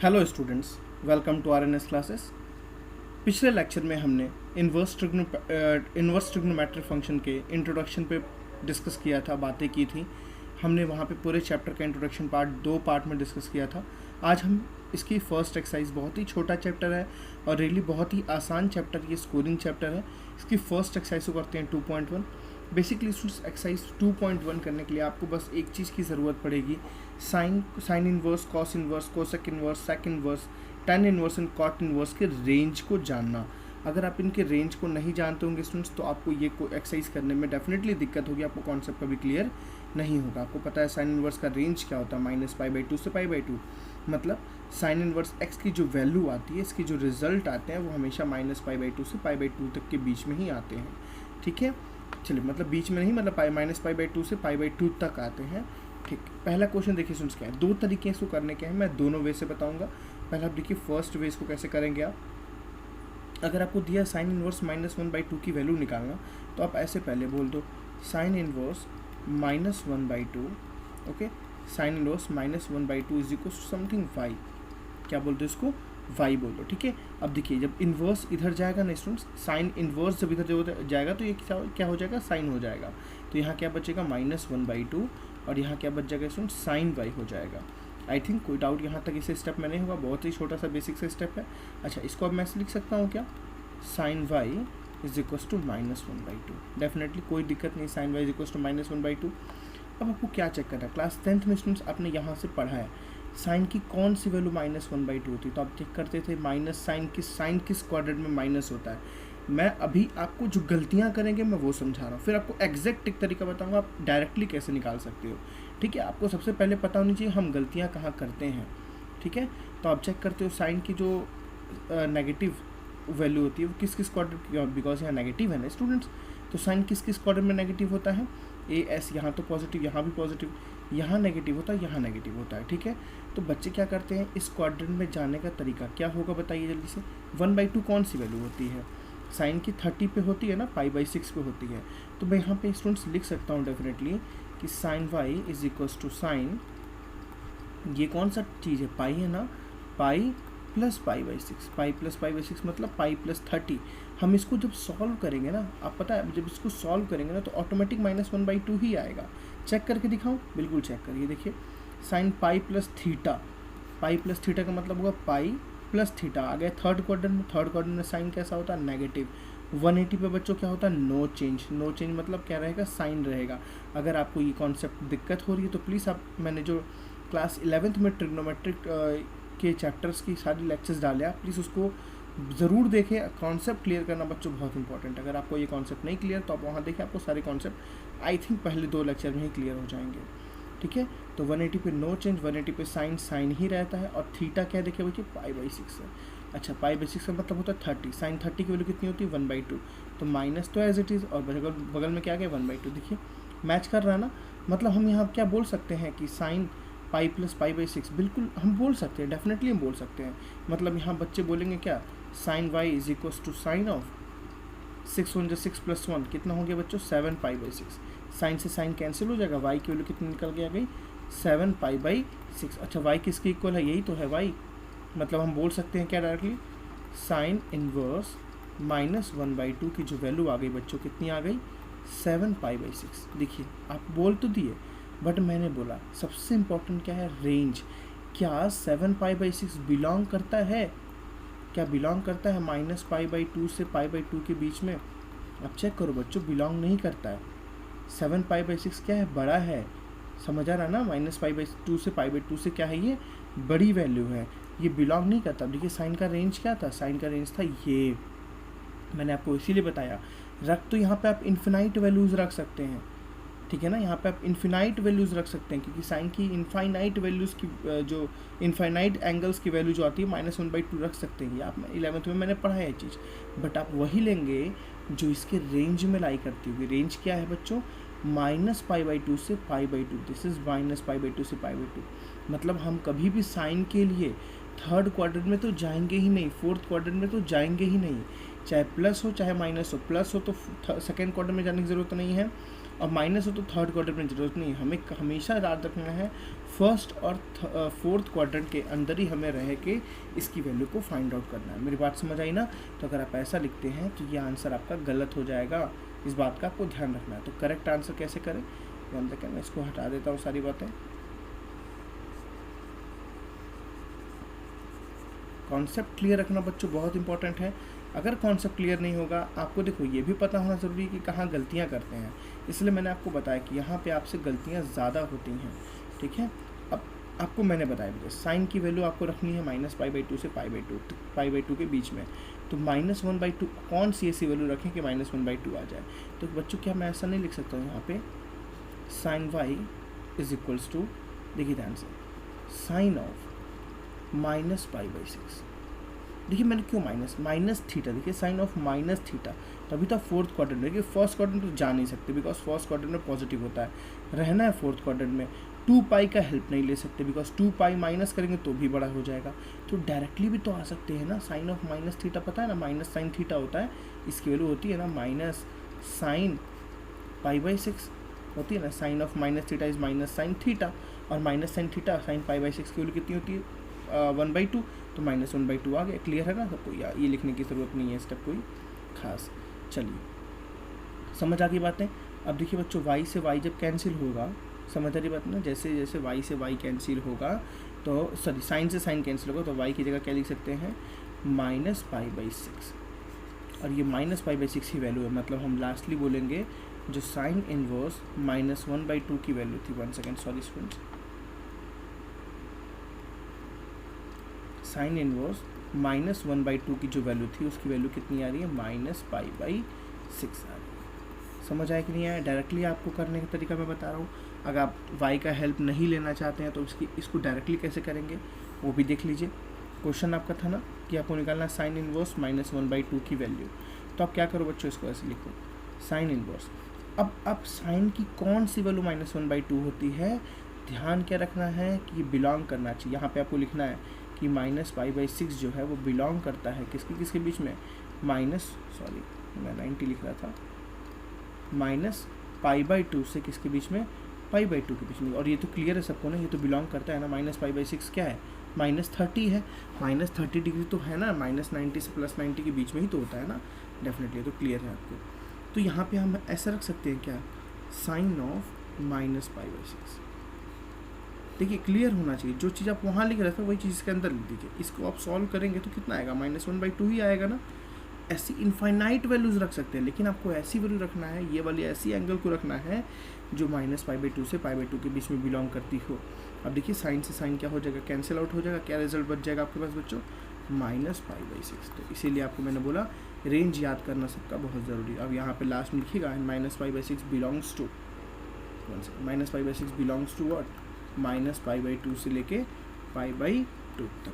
Hello students, welcome to RNS classes. पिछले lecture में हमने इन्वर्स ट्रिग्नोमेट्रिक फंक्शन के इंट्रोडक्शन पे डिस्कस किया था, बातें की थी हमने। वहाँ पे पूरे चैप्टर का इंट्रोडक्शन दो पार्ट में डिस्कस किया था। आज हम इसकी फर्स्ट एक्सरसाइज, बहुत ही छोटा चैप्टर है और रियली बहुत ही आसान चैप्टर, ये स्कोरिंग चैप्टर है। इसकी फर्स्ट एक्सरसाइज को करते हैं 2.1। बेसिकली एक्सरसाइज 2.1 करने के लिए आपको बस एक चीज़ की ज़रूरत पड़ेगी, sine inverse, cos inverse, cosec inverse, sec inverse, tan inverse and cot inverse के रेंज को जानना। अगर आप इनके रेंज को नहीं जानते होंगे स्टूडेंट्स, तो आपको ये एक्सरसाइज करने में डेफिनेटली दिक्कत होगी, आपको कॉन्सेप्ट कभी क्लियर नहीं होगा। आपको पता है साइन इनवर्स का रेंज क्या होता है, -π/2 से π/2। मतलब साइन इनवर्स एक्स की जो वैल्यू आती है, इसकी जो रिजल्ट आते हैं वो हमेशा -π/2 से π/2 तक के बीच में ही आते हैं। ठीक है, चलिए, मतलब बीच में नहीं, मतलब -π/2 से π/2 तक आते हैं। ठीक, पहला क्वेश्चन देखिए स्टूडेंट्स क्या है। दो तरीके इसको करने के हैं, मैं दोनों वे से बताऊंगा। पहला आप देखिए फर्स्ट वे इसको कैसे करेंगे आप। अगर आपको दिया साइन इनवर्स -1/2 की वैल्यू निकालना, तो आप ऐसे पहले बोल दो sine inverse -1/2, okay, sine inverse -1/2 is equal to something y। क्या बोल दो इसको, y बोल दो। ठीक है, अब देखिए जब इन्वर्स इधर जाएगा ना स्टूडेंट्स, साइन इन्वर्स जब इधर जाएगा तो ये क्या हो जाएगा, साइन हो जाएगा। तो यहाँ क्या बचेगा -1/2 और यहाँ क्या बच जाएगा स्टूडेंट्स, साइन y हो जाएगा। आई थिंक कोई डाउट यहाँ तक इसे स्टेप में नहीं होगा, बहुत ही छोटा सा बेसिक सा स्टेप है। अच्छा, इसको अब मैं लिख सकता हूँ क्या, sine y is equal to -1/2। Definitely कोई दिक्कत नहीं, sine y is equal to -1/2। अब आपको क्या चेक करना है, क्लास 10th में स्टूडेंट्स आपने यहाँ से पढ़ा है साइन की कौन सी वैल्यू -1/2 होती है। तो आप चेक करते थे माइनस साइन किस क्वाड्रेंट में माइनस होता है। मैं अभी आपको जो गलतियाँ करेंगे मैं वो समझा रहा हूँ, फिर आपको एग्जैक्ट एक तरीका बताऊँगा आप डायरेक्टली कैसे निकाल सकते हो। ठीक है, आपको सबसे पहले पता होनी चाहिए हम गलतियाँ कहाँ करते हैं। ठीक है, तो आप चेक करते हो साइन की जो नेगेटिव वैल्यू होती है वो किस क्वाड्रेंट, बिकॉज यहाँ नेगेटिव है ना स्टूडेंट्स, तो साइन किस क्वाड्रेंट में नेगेटिव होता है, AS। यहाँ तो पॉजिटिव, यहाँ भी पॉजिटिव, यहाँ नेगेटिव होता है, यहाँ नेगेटिव होता है। ठीक है, तो बच्चे क्या करते हैं, इस क्वाड्रेंट में जाने का तरीका क्या होगा बताइए जल्दी से। 1/2 कौन सी वैल्यू होती है, साइन की 30 पे होती है ना, π/6 पे होती है। तो मैं यहाँ पे स्टूडेंट्स लिख सकता हूँ डेफिनेटली कि sine y is equals to sine, ये कौन सा चीज़ है, पाई है ना, पाई प्लस π/6, पाई प्लस π/6 मतलब पाई प्लस 30। हम इसको जब सॉल्व करेंगे ना, आप पता है जब इसको सॉल्व करेंगे ना तो ऑटोमेटिक -1/2 ही आएगा। चेक करके दिखाऊं, बिल्कुल चेक करिए, देखिए sine pi plus theta, pi plus theta का मतलब होगा पाई प्लस थीटा। आ गया थर्ड क्वाड्रेंट में, थर्ड क्वाड्रेंट में साइन कैसा होता है, नेगेटिव। 180 पे बच्चों क्या होता है, नो चेंज। नो चेंज मतलब क्या रहेगा, साइन रहेगा। अगर आपको ये कॉन्सेप्ट दिक्कत हो रही है तो प्लीज़ आप, मैंने जो क्लास 11th में ट्रिग्नोमेट्रिक के चैप्टर्स की सारी लेक्चर्स डाले, आप प्लीज़ उसको ज़रूर देखें। कॉन्सेप्ट क्लियर करना बच्चों बहुत इंपॉर्टेंट है। अगर आपको ये कॉन्सेप्ट नहीं क्लियर तो आप वहाँ देखें, आपको सारे कॉन्सेप्ट आई थिंक पहले 2 लेक्चर में ही क्लियर हो जाएंगे। ठीक है, तो 180 पे नो चेंज, 180 पे साइन ही रहता है। और थीटा क्या देखिए बच्चे, π/6 है। अच्छा, π/6 का मतलब होता है 30, साइन 30 की वैल्यू कितनी होती है, 1/2। तो माइनस तो एज इट इज़, और बगल में क्या गया 1/2। देखिए मैच कर रहा है ना, मतलब हम यहाँ क्या बोल सकते हैं कि साइन पाई प्लस π/6, बिल्कुल हम बोल सकते हैं, डेफिनेटली हम बोल सकते हैं। मतलब यहाँ बच्चे बोलेंगे क्या, sine y is equal to sine of 6 1 6 + 1 कितना हो गया बच्चों, 7 π/6। साइन से साइन कैंसिल हो जाएगा, y की वैल्यू कितनी निकल के आ गई, 7 π/6। अच्छा, y किसके इक्वल है, यही तो है y। मतलब हम बोल सकते हैं क्या डायरेक्टली, साइन इनवर्स -1/2 की जो वैल्यू आ गई बच्चों, कितनी आ गई, 7 π/6। देखिए आप बोल तो दिए, बट मैंने बोला सबसे इम्पोर्टेंट क्या है, रेंज। क्या 7 π/6 बिलोंग करता है, क्या बिलोंग करता है -π/2 से π/2 के बीच में। अब चेक करो बच्चों, बिलोंग नहीं करता है। 7 π/6 क्या है, बड़ा है, समझ आ रहा है ना, -π/2 से π/2 से क्या है, ये बड़ी वैल्यू है, ये बिलोंग नहीं करता। देखिए साइन का रेंज क्या था, साइन का रेंज था ये, मैंने आपको इसीलिए बताया। रख तो यहाँ पे आप इन्फिनाइट वैल्यूज़ रख सकते हैं, ठीक है ना, यहाँ पे आप इन्फिनाइट वैल्यूज़ रख सकते हैं, क्योंकि साइन की इनफाइनाइट वैल्यूज़ की जो इनफाइनाइट एंगल्स की वैल्यू जो आती है -1/2 रख सकते हैं। ये आप 11th में मैंने पढ़ा है ये चीज़, बट आप वही लेंगे जो इसके रेंज में लाई करती होगी। रेंज क्या है बच्चों, -π/2 से π/2, दिस इज़ -π/2 से π/2। मतलब हम कभी भी साइन के लिए थर्ड क्वाड्रेंट में तो जाएंगे ही नहीं, फोर्थ क्वाड्रेंट में तो जाएंगे ही नहीं, चाहे प्लस हो चाहे माइनस हो। प्लस हो तो सेकेंड क्वाड्रेंट में जाने की ज़रूरत नहीं है, और माइनस हो तो थर्ड क्वाड्रेंट में जरूरत नहीं है, हमें हमेशा याद रखना है फर्स्ट और फोर्थ क्वाड्रेंट के अंदर ही हमें रह के इसकी वैल्यू को फाइंड आउट करना है। मेरी बात समझ आई ना? तो अगर आप ऐसा लिखते हैं तो ये आंसर आपका गलत हो जाएगा, इस बात का आपको ध्यान रखना है। तो करेक्ट आंसर कैसे करें, ध्यान रखें, मैं इसको हटा देता हूँ सारी बातें। कॉन्सेप्ट क्लियर रखना बच्चों बहुत इंपॉर्टेंट है। अगर कॉन्सेप्ट क्लियर नहीं होगा, आपको देखो ये भी पता होना ज़रूरी है कि कहाँ गलतियाँ करते हैं, इसलिए मैंने आपको बताया कि यहाँ पे आपसे गलतियाँ ज़्यादा होती हैं, ठीक है। अब आपको मैंने बताया भैया साइन की वैल्यू आपको रखनी है -π/2 से π/2 के बीच में, तो -1/2 कौन सी ऐसी वैल्यू रखें कि -1/2 आ जाए। तो बच्चों क्या मैं ऐसा नहीं लिख सकता हूँ यहाँ पे sin y is equals to, देखिए ध्यान से, साइन ऑफ -π/6। देखिए मैंने क्यों माइनस थीटा, देखिए साइन ऑफ माइनस थीटा, तो अभी तो फोर्थ क्वाड्रेंट, देखिए फर्स्ट क्वाड्रेंट तो जा नहीं सकते बिकॉज फर्स्ट क्वाड्रेंट में पॉजिटिव होता है, रहना है फोर्थ क्वाड्रेंट में। 2π का हेल्प नहीं ले सकते बिकॉज 2π माइनस करेंगे तो भी बड़ा हो जाएगा, तो डायरेक्टली भी तो आ सकते हैं ना। साइन ऑफ माइनस थीटा पता है ना, माइनस साइन थीटा होता है, इसकी वैल्यू होती है ना माइनस साइन π/6 होती है ना। Sine of minus theta is minus sine theta, और माइनस साइन थीटा साइन π/6 की वैल्यू कितनी होती है 1/2, तो -1/2 आ गया। क्लियर है ना सबको, या ये लिखने की ज़रूरत नहीं है स्टेप कोई खास। चलिए समझ आ गई बातें। अब देखिए बच्चों y से y जब कैंसिल होगा, समझ आ रही बात ना, जैसे जैसे y से y कैंसिल होगा तो सॉरी साइन से साइन कैंसिल होगा, तो y की जगह क्या लिख सकते हैं -π/6, और ये -π/6 ही वैल्यू है, मतलब हम लास्टली बोलेंगे जो साइन इनवर्स -1/2 की वैल्यू थी, 1 second sorry students, sign inverse -1/2 की जो वैल्यू थी उसकी वैल्यू कितनी आ रही है -π/6 आ रही है। समझ आया कि नहीं आया? डायरेक्टली आपको करने का तरीका मैं बता रहा हूँ। अगर आप y का हेल्प नहीं लेना चाहते हैं तो इसको डायरेक्टली कैसे करेंगे वो भी देख लीजिए। क्वेश्चन आपका था ना कि आपको निकालना साइन इनवर्स -1/2 की वैल्यू, तो आप क्या करो बच्चों, इसको ऐसे लिखो साइन इनवर्स। अब साइन की कौन सी वैल्यू -1/2 होती है, ध्यान क्या रखना है कि ये बिलोंग करना चाहिए। यहाँ पे आपको लिखना है कि -π/6 जो है वो बिलोंग करता है किसके बीच में, सॉरी मैं 90 लिख रहा था, -π/2 से किसके बीच में, π/2 के बीच में। और ये तो क्लियर है सबको ना, ये तो बिलोंग करता है ना, -π/6 क्या है -30 है, -30 डिग्री तो है ना, -90 से +90 के बीच में ही तो होता है ना, डेफिनेटली तो क्लियर है आपको। तो यहाँ पे हम ऐसा रख सकते हैं क्या, साइन ऑफ -π/6। देखिए क्लियर होना चाहिए, जो चीज़ आप वहाँ लिख रहे थे वही चीज़ इसके अंदर लिख दीजिए। इसको आप सॉल्व करेंगे तो कितना आएगा, -1/2 ही आएगा ना। ऐसी इनफाइनाइट वैल्यूज़ रख सकते हैं, लेकिन आपको ऐसी वैल्यू रखना है, ये वाली ऐसी एंगल को रखना है जो -π/2 से π/2 के बीच में बिलोंग करती हो। अब देखिए साइन से साइन क्या हो जाएगा, कैंसिल आउट हो जाएगा, क्या रिजल्ट बच जाएगा आपके पास बच्चों, -π/6। तो इसीलिए आपको मैंने बोला रेंज याद करना सबका बहुत ज़रूरी। अब यहाँ पे लास्ट में लिखिएगा -π/6 belongs to, -π/6 belongs to what, -π/2 से लेके π/2 तक।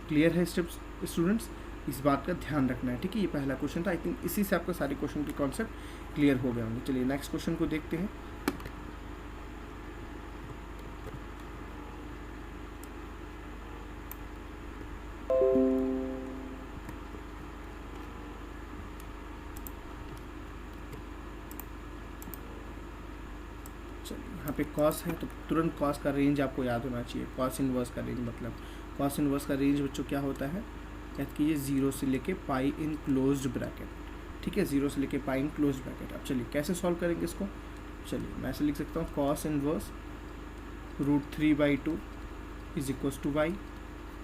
क्लियर है स्टेप्स स्टूडेंट्स, इस बात का ध्यान रखना है, ठीक है। ये पहला क्वेश्चन था, आई थिंक इसी से आपका सारे क्वेश्चन के कॉन्सेप्ट क्लियर हो गए होंगे। चलिए नेक्स्ट क्वेश्चन को देखते हैं। चलिए यहाँ पे कॉस है तो तुरंत कॉस का रेंज आपको याद होना चाहिए। कॉस इनवर्स का रेंज मतलब कॉस इनवर्स का रेंज बच्चों क्या होता है, याद कीजिए 0 से लेके पाई इन क्लोज्ड ब्रैकेट, ठीक है, 0 से लेके पाई इन क्लोज्ड ब्रैकेट। अब चलिए कैसे सॉल्व करेंगे इसको, चलिए मैं ऐसे लिख सकता हूँ cos inverse √3/2 is equals to y,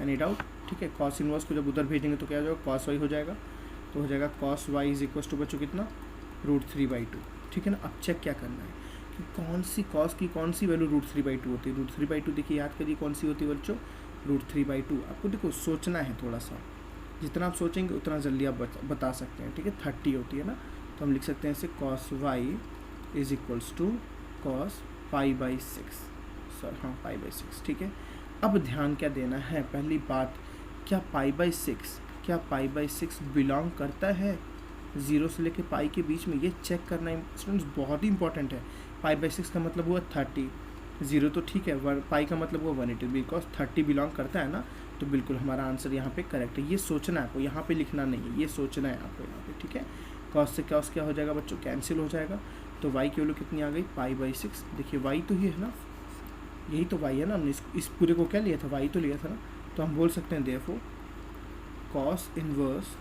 any doubt, ठीक है। कॉस इनवर्स को जब उधर भेजेंगे तो क्या हो जाएगा, कॉस वाई हो जाएगा, तो हो जाएगा cos Y is equals to बच्चों कितना, √3/2, ठीक है ना। अब चेक क्या करना है कि कौन सी कॉस की कौन सी वैल्यू √3/2 होती है। √3/2 देखिए याद करिए कौन सी होती है बच्चों, √3/2। आपको देखो सोचना है थोड़ा सा, जितना आप सोचेंगे उतना जल्दी आप बता सकते हैं, ठीक है। 30 होती है ना, तो हम लिख सकते हैं इसे cos Y is equals to cos π/6, sir हाँ π/6, ठीक है। अब ध्यान क्या देना है, पहली बात, क्या π/6 बिलोंग करता है 0 से लेके पाई के बीच में, ये चेक करना स्टूडेंट्स बहुत ही इंपॉर्टेंट है। π/6 का मतलब हुआ 30, 0 तो ठीक है, पाई का मतलब हुआ 180, बिकॉज 30 बिलोंग करता है ना, तो बिल्कुल हमारा आंसर यहाँ पे करेक्ट है। ये सोचना है आपको, यहाँ पे लिखना नहीं है, ये सोचना है आपको यहाँ पे, ठीक है। कॉस से कॉस क्या हो जाएगा बच्चों, कैंसिल हो जाएगा। तो y की वैल्यू कितनी आ गई, π/6। देखिए y तो ये है ना, यही तो y है ना, हमने इस पूरे को क्या लिया था, y तो लिया था ना। तो हम बोल सकते हैं देयरफॉर कॉस इनवर्स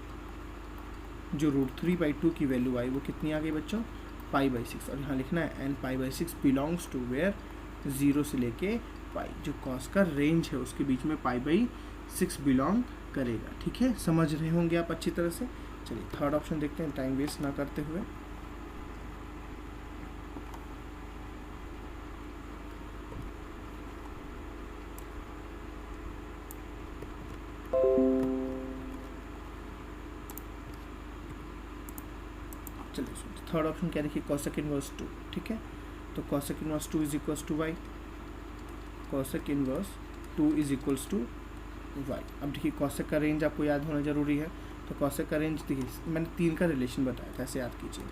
जो √3/2 की वैल्यू आई वो कितनी आ गई बच्चों, π/6। और यहाँ लिखना है एंड π/6 बिलोंग्स टू वेयर 0 से लेके पाई, जो कॉस का रेंज है उसके बीच में π/6 बिलोंग करेगा। ठीक है, समझ रहे होंगे आप अच्छी तरह से। चलिए थर्ड ऑप्शन देखते हैं टाइम वेस्ट ना करते हुए। चलिए थर्ड ऑप्शन क्या देखिए, कॉसेक इनवर्स 2। ठीक है, तो cosec inverse 2 is equals to y, cosec inverse 2 is equals to y. अब देखिए कॉसेक का रेंज आपको याद होना जरूरी है। तो कॉसेक का रेंज देखिए मैंने 3 का रिलेशन बताया था, ऐसे याद कीजिए।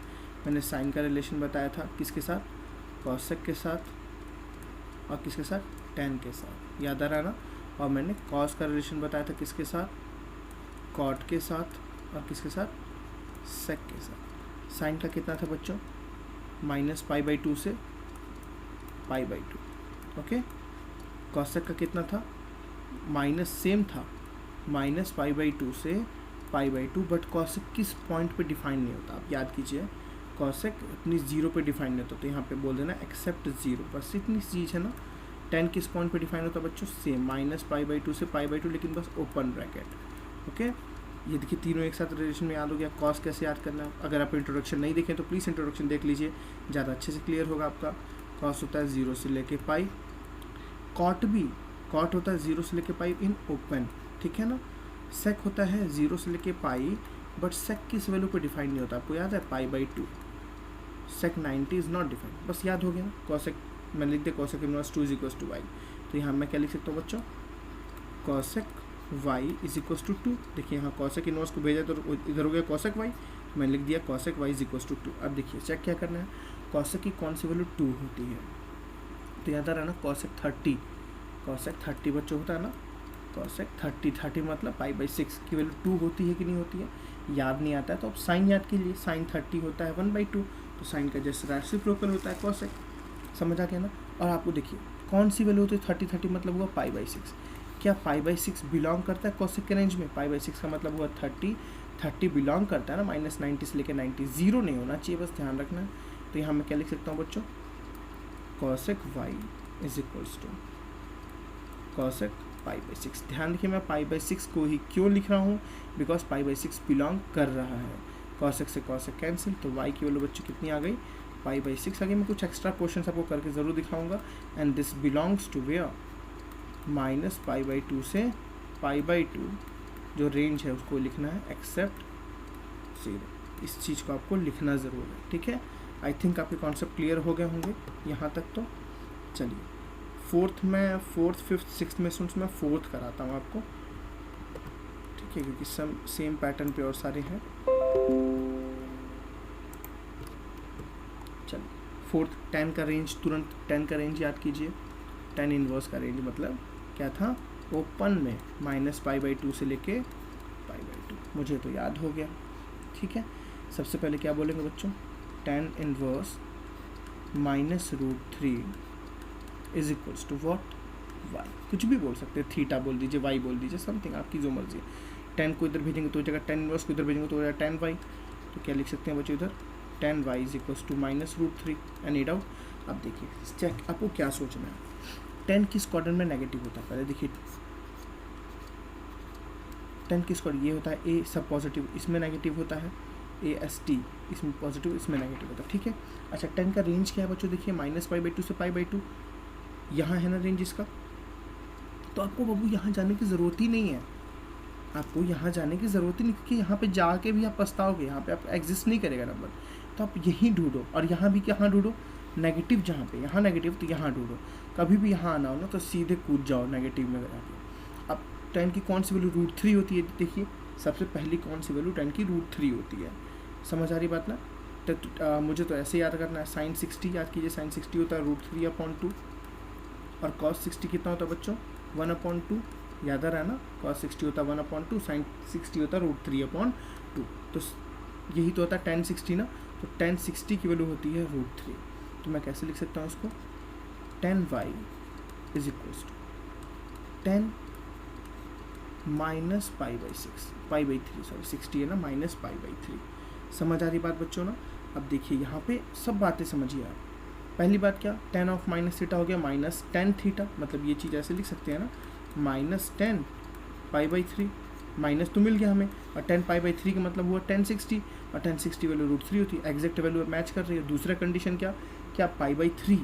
मैंने साइन का रिलेशन बताया था किसके साथ, कॉसेक के साथ, और किसके साथ, tan के साथ, याद आ रहा ना। और मैंने कॉस का रिलेशन बताया था किसके साथ, कॉट के साथ, और किसके साथ, सेक के साथ। साइन का कितना था बच्चों, -π/2 से π/2। ओके, कॉसेक का कितना था, माइनस सेम था, -π/2 से π/2, बट कॉसेक किस पॉइंट पे डिफाइन नहीं होता, आप याद कीजिए। कॉसेक अपनी 0 पे डिफाइन नहीं होता, तो यहाँ पे बोल देना एक्सेप्ट 0, बस इतनी चीज़ है ना। tan किस पॉइंट पे डिफाइन होता है बच्चों, सेम -π/2 से π/2, लेकिन बस ओपन ब्रैकेट। ओके, ये देखिए तीनों एक साथ रिलेशन में याद हो गया। कॉस कैसे याद करना है, अगर आप इंट्रोडक्शन नहीं देखें तो प्लीज़ इंट्रोडक्शन देख लीजिए, ज़्यादा अच्छे से क्लियर होगा आपका। कॉस होता है 0 से लेके पाई, कॉट भी, कॉट होता है 0 से लेके पाई इन ओपन, ठीक है ना। सेक होता है 0 से लेके पाई, बट सेक किस वैल्यू पे डिफाइन नहीं होता, आपको याद है, π/2। सेक 90 इज़ नॉट डिफाइंड, बस याद हो गया ना। कॉसेक मैं लिख दे cosec inverse 2 is equals to Y, तो यहाँ मैं क्या लिख सकता हूँ बच्चों, cosec y is equals to 2। देखिए यहाँ कॉसेक इनवर्स को भेजा तो इधर हो गया कॉसेक y, मैं लिख दिया cosec y is equals to 2। अब देखिए चेक क्या करना है, कॉसेक की कौन सी वैल्यू 2 होती है, तो याद आ रहा है ना, कॉसेक 30, कॉसेक 30 बच्चों होता है ना, कॉसेक 30 मतलब π/6 की वैल्यू 2 होती है कि नहीं होती है, याद नहीं आता है तो अब साइन याद कीजिए। साइन 30 होता है 1/2, तो साइन का जैसे रेसिप्रोकल होता है कॉसेक, समझ आ गया ना। और आपको देखिए कौन सी वैल्यू होती है, 30 मतलब हुआ π/6। क्या π/6 बिलोंग करता है कॉसेक के रेंज में, π/6 का मतलब हुआ 30 बिलोंग करता है ना, -90 से लेकर 90, 0 नहीं होना चाहिए, बस ध्यान रखना है। तो यहाँ मैं क्या लिख सकता हूँ बच्चों, cosec y is equals to cosec π/6। ध्यान रखिए मैं π/6 को ही क्यों लिख रहा हूँ, बिकॉज π/6 बिलोंग कर रहा है। कॉसेक से कॉसेक कैंसिल, तो y की वैल्यू बच्चों कितनी आ गई, π/6 आगे मैं कुछ एक्स्ट्रा क्वेश्चन आपको करके ज़रूर दिखाऊंगा। And this belongs to where, -π/2 से π/2 जो रेंज है उसको लिखना है एक्सेप्ट 0। इस चीज़ को आपको लिखना ज़रूर है, ठीक है। आई थिंक आपके कॉन्सेप्ट क्लियर हो गए होंगे यहाँ तक। तो चलिए फोर्थ, फिफ्थ सिक्स्थ में सुन मैं फोर्थ कराता हूँ आपको, ठीक है, क्योंकि सेम पैटर्न पे और सारे हैं। चलिए फोर्थ, tan का रेंज, तुरंत tan का रेंज याद कीजिए। tan इनवर्स का रेंज मतलब क्या था, ओपन में -π/2 से लेके π/2, मुझे तो याद हो गया, ठीक है। सबसे पहले क्या बोलेंगे बच्चों, tan inverse -√3 is equals to what, y, कुछ भी बोल सकते हैं, थीटा बोल दीजिए, y बोल दीजिए, समथिंग आपकी जो मर्जी है। tan को इधर भेजेंगे तो हो जाएगा tan इनवर्स, को इधर भेजेंगे तो हो जाएगा tan y, तो क्या लिख सकते हैं बच्चों इधर, tan y is equals to -√3। Any doubt. अब देखिए चेक आपको क्या सोचना है, tan किस क्वाड्रेंट में नेगेटिव होता है, पहले देखिए tan किस क्वाड्रेंट, ये होता है a सब पॉजिटिव, इसमें नेगेटिव होता है, AST इसमें पॉजिटिव, इसमें नेगेटिव होता है, ठीक है। अच्छा tan का रेंज क्या है बच्चों, देखिए -π/2 से π/2, यहाँ है ना रेंज इसका, तो आपको बाबू यहाँ जाने की ज़रूरत ही नहीं है, आपको यहाँ जाने की ज़रूरत ही नहीं, क्योंकि यहाँ पे जाके भी आप पछताओगे, यहाँ पे आप एग्जिस्ट नहीं करेगा नंबर, तो आप यहीं ढूंढो। और यहाँ भी कहाँ ढूंढो, नेगेटिव, जहाँ पे यहाँ नेगेटिव तो यहाँ ढूंढो, कभी भी यहाँ आना हो ना तो सीधे कूद जाओ नेगेटिव में जाके। अब tan की कौन सी वैल्यू √3 होती है, देखिए सबसे पहली कौन सी वैल्यू tan की √3 होती है, समझ आ रही बात ना। तो मुझे तो ऐसे याद करना है, sin 60 याद कीजिए, sin 60 होता है √3/2, और cos 60 कितना होता है बच्चों, 1/2, याद आ रहा है ना, cos 60 होता है 1/2, sin 60 होता है √3/2। तो यही तो होता है tan 60 ना, तो tan 60 की वैल्यू होती है √3। तो मैं कैसे लिख सकता हूँ इसको, tan y is equals to tan minus π/6, π/3 sorry 60 है ना, माइनस π/3। समझ आ रही बात बच्चों ना। अब देखिए यहाँ पे सब बातें समझिए आप। पहली बात क्या, tan ऑफ माइनस थीटा हो गया माइनस tan थीटा, मतलब ये चीज़ ऐसे लिख सकते हैं ना, माइनस tan π/3, माइनस तो मिल गया हमें, और tan π/3 का मतलब हुआ tan 60, और tan 60 वैल्यू √3 होती है, एग्जैक्ट वैल्यू मैच कर रही है। दूसरा कंडीशन क्या, क्या π/3,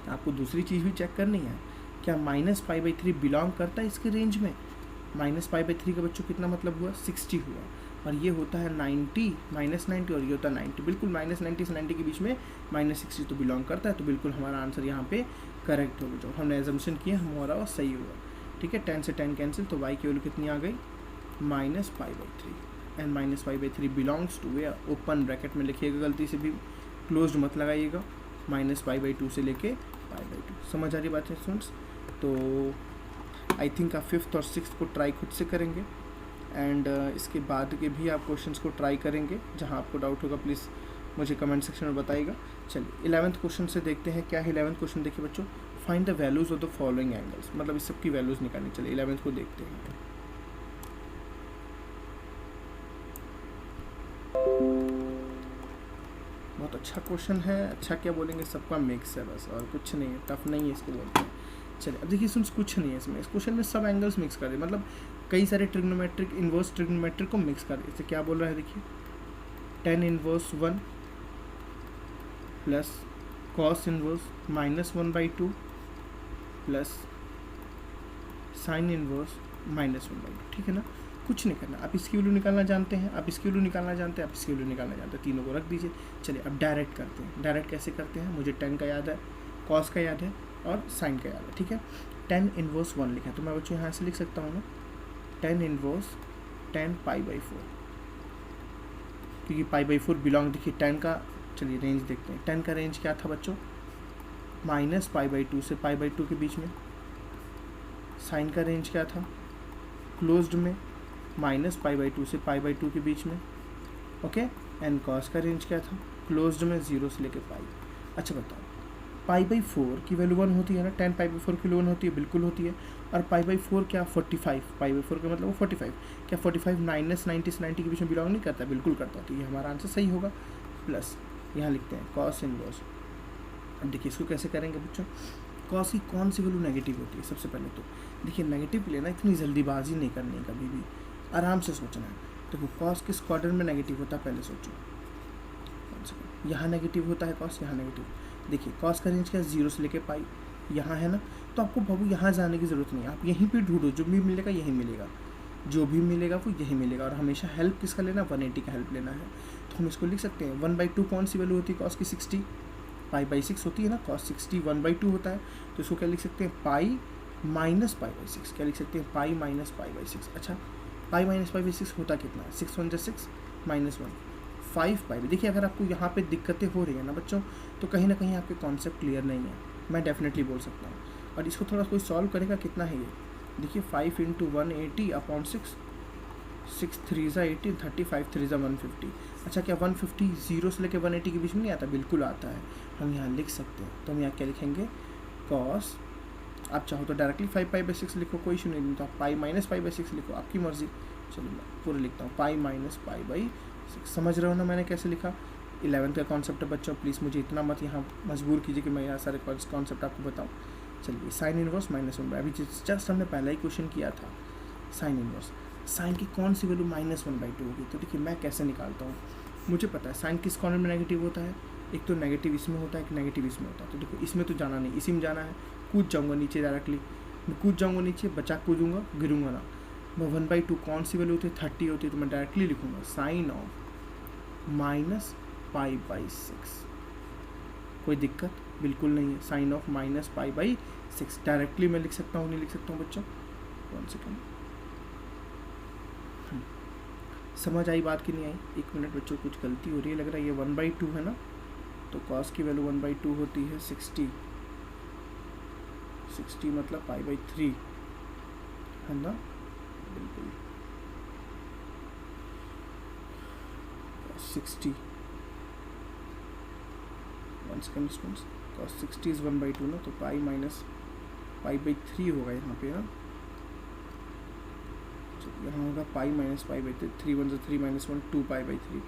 आपको दूसरी चीज़ भी चेक करनी है, क्या माइनस π/3 बिलोंग करता है इसके रेंज में। माइनस π/3 का बच्चों कितना मतलब हुआ, 60 हुआ, और ये होता है 90, -90, और ये होता है 90, बिल्कुल -90 से 90 के बीच में -60 तो बिलोंग करता है। तो बिल्कुल हमारा आंसर यहाँ पे करेक्ट होगा, जो हमने एजम्पशन किया हमारा वो सही हुआ। ठीक है, 10 से 10 कैंसिल, तो y की वैल्यू कितनी आ गई, -π/3, and -π/3 belongs to where, open bracket में लिखिएगा, गलती से भी क्लोज मत लगाइएगा, -π/2 से लेके π/2। समझ आ रही बात है स्टूडेंट्स। तो आई थिंक आप 5th और 6th को ट्राई खुद से करेंगे, एंड इसके बाद के भी आप क्वेश्चंस को ट्राई करेंगे। जहां आपको डाउट होगा प्लीज़ मुझे कमेंट सेक्शन में बताइएगा। चलिए 11th क्वेश्चन से देखते हैं क्या है। 11th क्वेश्चन देखिए बच्चों, find the values of the following angles, मतलब इस सब की वैल्यूज़ निकालनी। चलिए 11th को देखते हैं। बहुत अच्छा क्वेश्चन है, अच्छा क्या बोलेंगे, सबका मिक्स है बस, और कुछ नहीं है, टफ नहीं है इसको बोलते हैं। चलिए अब देखिए सुन, कुछ नहीं है इसमें, इस क्वेश्चन में सब एंगल्स मिक्स कर रहे, मतलब कई सारे ट्रिग्नोमेट्रिक, इन्वर्स ट्रिग्नोमेट्रिक को मिक्स कर रहे। इसे क्या बोल रहा है देखिए, tan inverse 1 plus cos inverse -1/2 plus sin inverse -1/2। ठीक है ना, कुछ नहीं करना। आप इसकी वैल्यू निकालना जानते हैं, आप इसकी वैल्यू निकालना जानते हैं, आप इसकी वैल्यू निकालना जानते हैं, तीनों को रख दीजिए। चलिए अब डायरेक्ट करते हैं। डायरेक्ट कैसे करते हैं, मुझे tan का याद है, cos का याद है, और sin का याद है। ठीक है, tan इन्वर्स 1 लिखा है, तो मैं बच्चों यहाँ से लिख सकता हूँ ना, tan इन्वर्स tan π/4, क्योंकि π/4 बिलोंग, देखिए tan का, चलिए रेंज देखते हैं। tan का रेंज क्या था बच्चों, -π/2 से π/2 के बीच में। sin का रेंज क्या था, क्लोज्ड में -π/2 से π/2 के बीच में। ओके, एंड cos का रेंज क्या था, क्लोज्ड में 0 से लेके π। अच्छा बताओ, π/4 की वैल्यू 1 होती है ना, tan π/4 की वैल्यू 1 होती है, बिल्कुल होती है। और π/4 क्या, 45, π/4 का मतलब वो 45, क्या 45 -90 से 90 के बीच में बिलोंग नहीं करता, बिल्कुल करता है। तो ये हमारा आंसर सही होगा। प्लस यहाँ लिखते हैं cos इनवर्स। अब देखिए इसको कैसे करेंगे बच्चों, cos की कौन सी वैल्यू नेगेटिव होती है। सबसे पहले तो देखिए नेगेटिव लेना, इतनी जल्दीबाजी नहीं करनी है, कभी भी आराम से सोचना है। देखो cos किस क्वाड्रेंट में नेगेटिव होता है, पहले सोचो। यहाँ नेगेटिव होता है cos, यहाँ नेगेटिव। देखिए cos का रेंज क्या है, 0 से लेके π, यहाँ है ना, तो आपको बाबू यहाँ जाने की ज़रूरत नहीं है, आप यहीं पे ढूंढो, जो भी मिलेगा यही मिलेगा, जो भी मिलेगा वो यही मिलेगा। और हमेशा हेल्प किसका लेना, 180 का हेल्प लेना है। तो हम इसको लिख सकते हैं 1/2 कौन सी वैल्यू होती है cos की, 60, π/6 होती है ना, cos 60 1/2 होता है। तो इसको क्या लिख सकते हैं, π माइनस π/6, क्या लिख सकते हैं, π माइनस π/6। अच्छा π माइनस π/6 होता कितना है, 6 1 6 -1 5π। देखिए अगर आपको यहाँ पे दिक्कतें हो रही है ना बच्चों, तो कहीं ना कहीं आपके कॉन्सेप्ट क्लियर नहीं है, मैं डेफिनेटली बोल सकता हूँ। और इसको थोड़ा कोई सॉल्व करेगा, कितना है ये, देखिए 5 × 180/6, 6 3 80, 35 3 150। अच्छा क्या 150 0 से लेकर 180 के बीच में नहीं आता, बिल्कुल आता है, हम यहाँ लिख सकते हैं। तो हम यहाँ क्या लिखेंगे, cos, आप चाहो तो डायरेक्टली 5π/6 लिखो, कोई इशू नहीं, तो आप π माइनस π/6 लिखो, आपकी मर्जी। चलो मैं पूरा लिखता हूँ, π माइनस π/6। समझ रहे हो ना मैंने कैसे लिखा। 11th का कॉन्सेप्ट है बच्चों, प्लीज़ मुझे इतना मत यहाँ मजबूर कीजिए कि मैं यहाँ सारे कॉन्सेप्ट आपको बताऊँ। चलिए साइन इनवर्स -1/, अभी जस्ट हमने पहला ही क्वेश्चन किया था। साइन इनवर्स, साइन की कौन सी वैल्यू -1/2 होगी। तो देखिए मैं कैसे निकालता हूँ, मुझे पता है साइन किस कॉर्नर में नेगेटिव होता है, एक तो नेगेटिव इसमें होता है, एक नेगेटिव इसमें होता है। तो देखो इसमें तो जाना नहीं, इसी में जाना है, कूद जाऊँगा नीचे डायरेक्टली, मैं कूद जाऊँगा नीचे, बचा कूदूँगा, गिरूँगा ना। मैं 1/2 कौन सी वैल्यू होती है, 30 होती है, तो मैं डायरेक्टली लिखूँगा साइन ऑफ -π/6। कोई दिक्कत बिल्कुल नहीं है, साइन ऑफ -π/6 डायरेक्टली मैं लिख सकता हूँ, नहीं लिख सकता हूँ बच्चों, 1 सेकेंड। समझ आई बात कि नहीं आई, 1 मिनट बच्चों, कुछ गलती हो रही है लग रहा है। ये 1/2 है ना, तो cos की वैल्यू 1/2 होती है 60 मतलब π/3 है ना, बिल्कुल। 60 1 सेकेंड स्टूडेंट्स, cos 60 इज 1/2 ना, तो पाई माइनस पाई/3 होगा यहाँ पे ना, यहाँ होगा पाई माइनस पाई/3, 3 1 = 3 -1 2 पाई/3,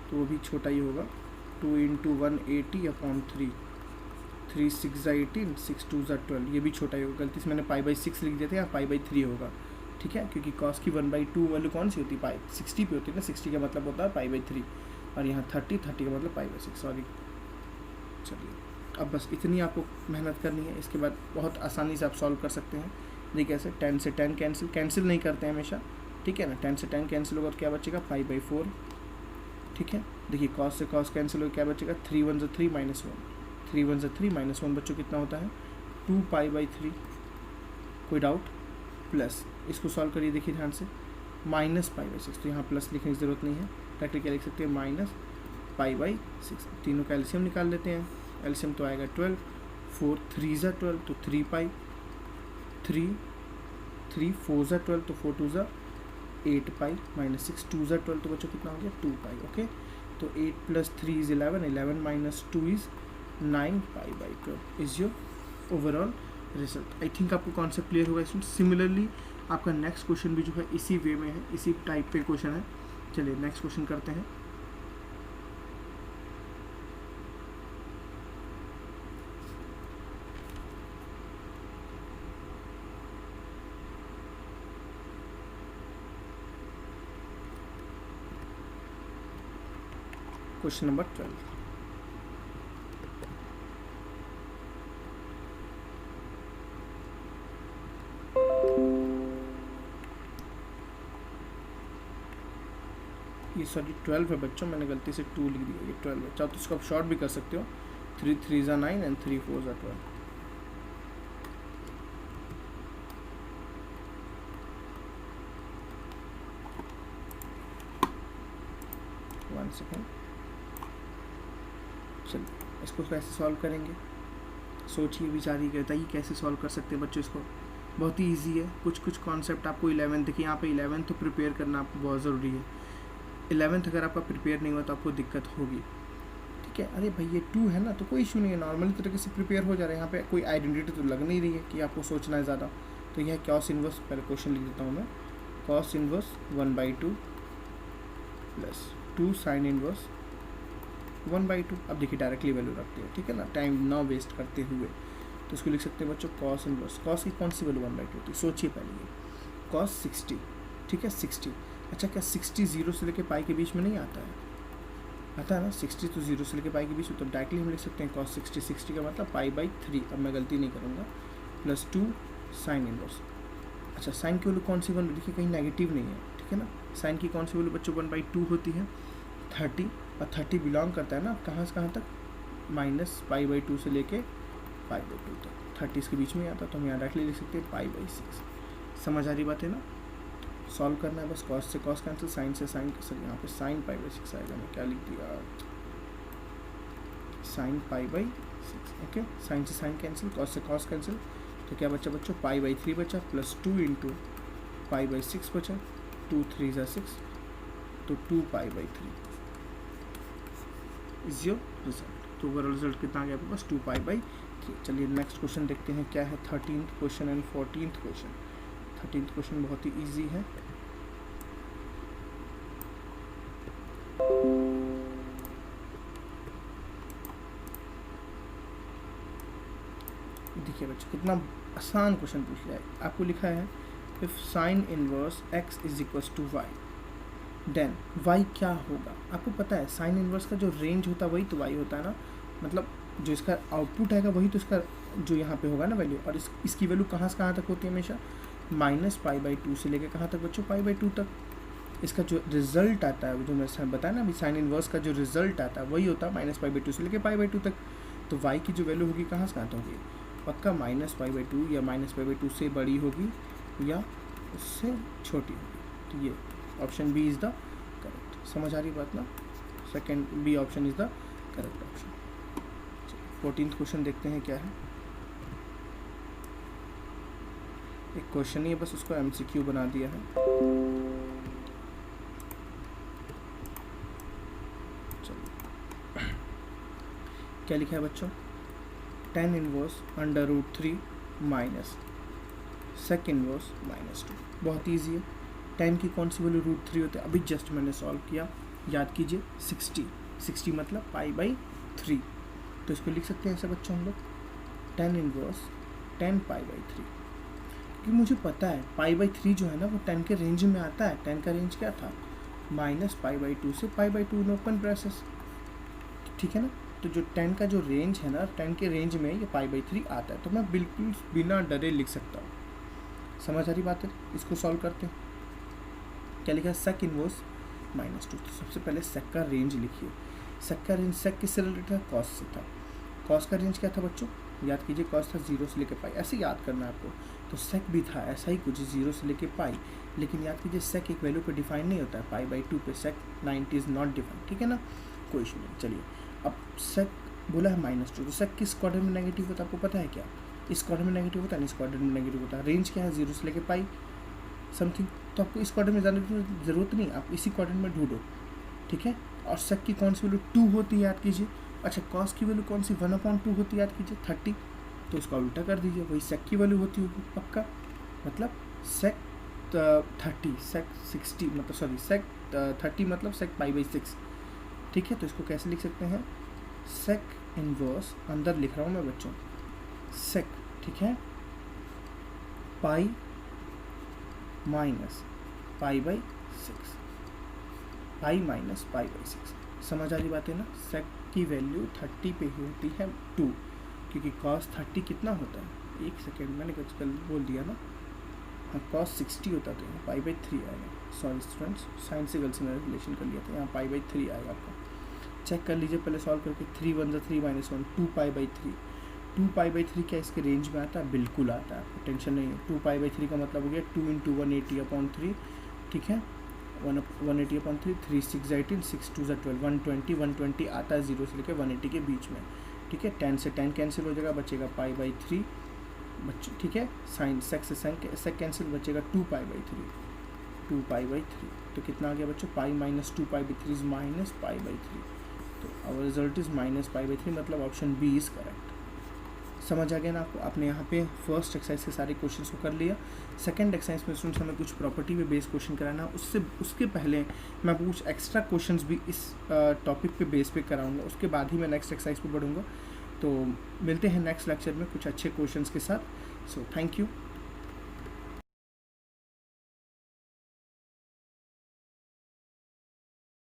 तो वो भी छोटा ही होगा। 2 × 180/3, 3 6 = 18, 6 2 = 12, ये भी छोटा ही होगा। गलती से मैंने पाई/6 लिख दिया था, यहाँ पाई/3 होगा, ठीक है, क्योंकि cos की 1/2 वैल्यू कौन सी होती है, पाई 60 पे होती है ना, 60 का मतलब होता है पाई/3, और यहाँ 30 का मतलब पाई/6, सॉरी। चलिए अब बस इतनी आपको मेहनत करनी है, इसके बाद बहुत आसानी से आप सॉल्व कर सकते हैं। देखिए कैसे, 10 से 10 कैंसिल नहीं करते हैं हमेशा, ठीक है ना, 10 से 10 कैंसिल होगा तो क्या बचेगा, पाई/4, ठीक है। देखिए cos से cos कैंसिल होगा, क्या बचेगा, 3 1 = 3 -1, 3 1 = 3 -1 बच्चों कितना होता है, 2 पाई/3। कोई डाउट? प्लस इसको सॉल्व करिए, देखिए ध्यान से, माइनस पाई/6, तो यहाँ प्लस लिखने की ज़रूरत नहीं है, डायरेक्टली क्या लिख सकते हैं, माइनस पाई/6। तीनों का एलसीएम निकाल लेते हैं, एलसीएम तो आएगा 12, 4 3 = 12, तो 3 पाई, 3 4 = 12, तो 4 2 = 8 पाई, -6 2 = 12, तो बच्चों कितना हो गया, 2 पाई, ओके। तो 8 + 3 = 11, 11 - 2 = 9 पाई/12 is your overall result. I think आपको कॉन्सेप्ट क्लियर होगा स्टूडेंट। सिमिलरली आपका नेक्स्ट क्वेश्चन भी जो है इसी वे में है, इसी टाइप पे क्वेश्चन है। चलिए नेक्स्ट क्वेश्चन करते हैं। क्वेश्चन नंबर 12, ये सॉरी 12 है बच्चों, मैंने गलती से 2 लिख दिया, ये 12 है। चाहो तो इसको आप शॉर्ट भी कर सकते हो, 3 3 = 9 एंड 3 4 = 12। वन सेकेंड, चलिए इसको कैसे सॉल्व करेंगे, सोचिए विचारिए, बताइए कैसे सॉल्व कर सकते हैं बच्चों इसको। बहुत ही इजी है, कुछ कॉन्सेप्ट आपको 11 देखिए यहाँ पे 11 तो प्रिपेयर करना आपको बहुत ज़रूरी है। 11th अगर आपका प्रिपेयर नहीं हुआ तो आपको दिक्कत होगी, ठीक है। अरे भाई ये 2 है ना, तो कोई इशू नहीं है, नॉर्मली तरीके से प्रिपेयर हो जा रहा है, यहाँ पे कोई आइडेंटिटी तो लग नहीं रही है कि आपको सोचना है ज़्यादा। तो यह cos इनवर्स, पहले क्वेश्चन लिख देता हूँ मैं, cos inverse 1/2 plus 2 sin inverse 1/2। अब देखिए डायरेक्टली वैल्यू रखते हैं, ठीक है ना, टाइम ना वेस्ट करते हुए, तो इसको लिख सकते हैं बच्चों cos इनवर्स, cos की कौन सी वैल्यू 1/2 होती है, सोचिए पहले ये cos 60, ठीक है 60। अच्छा क्या 60 0 से लेके पाई के बीच में नहीं आता है, आता है ना, 60 तो 0 से लेके पाई के बीच में, तो डायरेक्टली हम लिख सकते हैं cos 60, 60 का मतलब पाई/3, अब मैं गलती नहीं करूँगा, प्लस 2 sin इनवर्स। अच्छा साइन की वैल्यू कौन सी 1, देखिए कहीं नेगेटिव नहीं है, ठीक है ना, साइन की कौन सी वैल्यू बच्चों 1/2 होती है, 30, और 30 बिलोंग करता है ना कहाँ से कहाँ तक, -पाई/2 से लेके पाई/2 तक, 30 इसके बीच में आता, तो हम यहाँ डायरेक्टली लिख सकते हैं पाई/6। समझ आ रही बात है ना, सॉल्व करना है बस, cos से cos कैंसिल, साइन से साइन कैंसिल, यहाँ पे sin पाई/6 आएगा, मैं क्या लिख दिया, sin पाई/6, ओके, साइन से साइन कैंसिल, cos से cos कैंसिल, तो क्या बचा बच्चों, पाई/3 बचा, प्लस 2 × पाई/6 बचा, 2 3 = 6, तो 2 पाई/3 इज योर रिजल्ट। तो ओवरऑल रिजल्ट कितना आ गया आपके पास, 2 पाई/3। चलिए नेक्स्ट क्वेश्चन देखते हैं क्या है, 13th question and 14th question. 13th question बहुत ही इजी है, देखिए बच्चों कितना आसान क्वेश्चन पूछ लिया है। आपको लिखा है if sine inverse x = y then y क्या होगा। आपको पता है साइन इनवर्स का जो रेंज होता है वही तो y होता है ना, मतलब जो इसका आउटपुट आएगा वही तो इसका जो यहाँ पे होगा ना वैल्यू, और इसकी वैल्यू कहाँ से कहाँ तक होती है हमेशा, -पाई/2 से लेके कहाँ तक बच्चों, पाई/2 तक। इसका जो रिजल्ट आता है, जो मैं बताया ना अभी, साइन इनवर्स का जो रिजल्ट आता है वही होता है -पाई/2 से लेके पाई/2 तक। तो y की जो वैल्यू होगी कहाँ से कहाँ तक होगी, पक्का -पाई/2 या -पाई/2 से बड़ी होगी या उससे छोटी होगी। तो ये option B is the correct. समझ आ रही बात ना, second B option is the correct option. 14th question देखते हैं क्या है। एक क्वेश्चन ही है बस, उसको MCQ बना दिया है। क्या लिखा है बच्चों, tan inverse under root 3 minus sec inverse -2। बहुत ईजी है। tan की कौन सी वैल्यू रूट 3 होते हैं, अभी जस्ट मैंने सॉल्व किया, याद कीजिए 60 मतलब π/3। तो इसको लिख सकते हैं ऐसे बच्चों हम लोग, tan इनवर्स tan π/3। क्योंकि मुझे पता है π/3 जो है ना वो tan के रेंज में आता है। tan का रेंज क्या था, -π/2 से π/2 इन ओपन ब्रेसेस, ठीक है ना। तो जो tan का जो रेंज है ना, tan के रेंज में ये π/3 आता है, तो मैं बिल्कुल बिना डरे लिख सकता हूँ। समझ आ रही बात है। इसको सॉल्व करते हैं। क्या लिखा है, sec इनवर्स -2। तो सबसे पहले sec का रेंज लिखिए। sec का रेंज, sec किससे रिलेटेड था, cos से था। cos का रेंज क्या था बच्चों, याद कीजिए, cos था 0 से लेकर पाई, ऐसे याद करना है आपको। तो sec भी था ऐसा ही कुछ 0 से लेकर पाई, लेकिन याद कीजिए sec एक वैल्यू पे डिफाइन नहीं होता है, π/2 पे sec 90 इज़ नॉट डिफाइन, ठीक है ना, कोई इशू नहीं। चलिए अब sec बोला है -2, तो sec किस क्वाड्रेंट में नेगेटिव होता है आपको पता है क्या, इस क्वाड्रेंट में नेगेटिव होता है, इस क्वाड्रेंट में नेगेटिव होता है। रेंज क्या है, 0 से लेकर पाई समथिंग, तो आपको इस क्वाड्रेंट में जाने की ज़रूरत नहीं, आप इसी क्वाड्रेंट में ढूंढो, ठीक है। और sec की कौन सी वैल्यू 2 होती है, याद कीजिए। अच्छा, cos की वैल्यू कौन सी, 1/2 होती है, याद कीजिए 30, तो उसका उल्टा कर दीजिए, वही sec की वैल्यू होती होगी पक्का, मतलब sec 30 sec 60 मतलब सॉरी sec 30 मतलब sec π/6, ठीक है। तो इसको कैसे लिख सकते हैं, sec इनवर्स, अंदर लिख रहा हूँ मैं बच्चों, sec, ठीक है, पाई माइनस π/6, पाई माइनस π/6। समझ आ रही बात है ना। sec की वैल्यू 30 पे ही होती है 2, क्योंकि cos 30 कितना होता है, एक सेकेंड मैंने कुछ कल बोल दिया ना, हाँ cos 60 होता तो यहाँ π/3 आएगा। सॉरी स्टूडेंट्स, साइन से गलती से मैंने रिलेशन कर लिया था, यहाँ π/3 आएगा आपका। चेक कर लीजिए पहले सॉल्व करके, 3 1 3 -1 2π/3। 2π/3 क्या इसके रेंज में आता है, बिल्कुल आता है, आपको टेंशन नहीं है। 2π/3 का मतलब हो गया 2 × 180/3, ठीक है, 180/3, 3 6 18, 6 2 12, 120 आता है 0 से लेकर 180 के बीच में, ठीक है। 10 से 10 कैंसिल हो जाएगा, बचेगा π/3 बच्चे, ठीक है। साइन सेक से सेक कैंसिल, बचेगा 2π/3। तो कितना आ गया बच्चों, पाई -2π/3 इज -π/3। तो आवर रिजल्ट इज -π/3, मतलब ऑप्शन बी इज करेक्ट। समझ आ गया ना आपको। आपने यहाँ पे फर्स्ट एक्सरसाइज के सारे क्वेश्चंस को कर लिया। सेकंड एक्सरसाइज में स्टूडेंट्स हमें कुछ प्रॉपर्टी पे बेस्ड क्वेश्चन कराना, उसके पहले मैं कुछ एक्स्ट्रा क्वेश्चंस भी इस टॉपिक पे बेस पे कराऊंगा, उसके बाद ही मैं नेक्स्ट एक्सरसाइज पे बढ़ूंगा। तो मिलते हैं नेक्स्ट लेक्चर में कुछ अच्छे क्वेश्चंस के साथ। So thank you.